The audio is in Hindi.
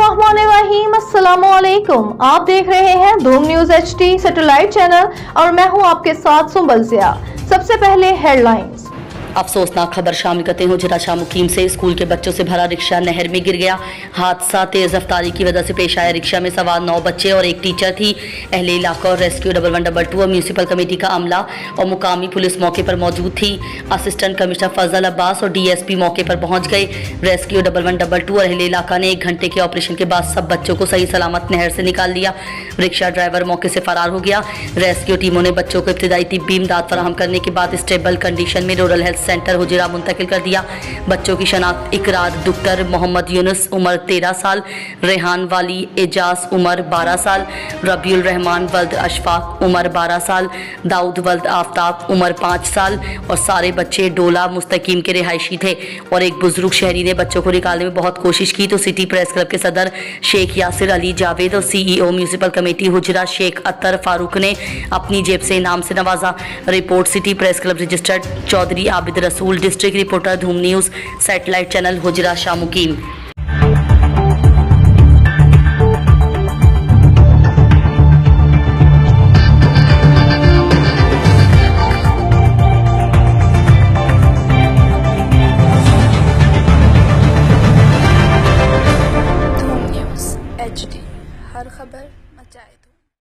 अस्सलामुअलैकुम। आप देख रहे हैं धूम न्यूज HD सैटेलाइट चैनल और मैं हूं आपके साथ सुंबल ज़िया। सबसे पहले हेडलाइंस। अफसोसनाक खबर शामिल करते हैं हुजरा शाह मुकीम से। स्कूल के बच्चों से भरा रिक्शा नहर में गिर गया। हादसा तेज रफ्तारी की वजह से पेश आया। रिक्शा में सवार 9 बच्चे और एक टीचर थी। अहले इलाका और रेस्क्यू 1112 और म्यूनिसिपल कमेटी का अमला और मुकामी पुलिस मौके पर मौजूद थी। असिस्टेंट कमिश्नर फजल अब्बास और DSP मौके पर पहुंच गए। रेस्क्यू 1112 और अहले इलाका ने 1 घंटे के ऑपरेशन के बाद सब बच्चों को सही सलामत नहर से निकाल लिया। रिक्शा ड्राइवर मौके से फरार हो गया। रेस्क्यू टीमों ने बच्चों को इब्तिदाई तिब्बी इमदाद फराहम करने के बाद स्टेबल कंडीशन में रूरल हेल्थ सेंटर हुजरा मुंतकिल कर दिया। बच्चों की शनाख्त इकरार डॉक्टर मोहम्मद यूनुस उम्र 13 साल, रेहान वाली एजाज उम्र 12 साल, रबीउल रहमान वल्द अशफाक उम्र 12 साल, दाऊद वल्द आफ्ताब उम्र 5 साल और सारे बच्चे डोला मुस्तकीम के रिहायशी थे। और एक बुजुर्ग शहरी ने बच्चों को निकालने में बहुत कोशिश की तो सिटी प्रेस क्लब के सदर शेख यासिर अली जावेद और CEO municipal committee Hujra Sheikh Athar Farooq ने अपनी जेब से इनाम से नवाजा। Report city press club registered Chaudhry Abid Rasool, district reporter Dhoom news satellite channel Hujra Shah मुकीम।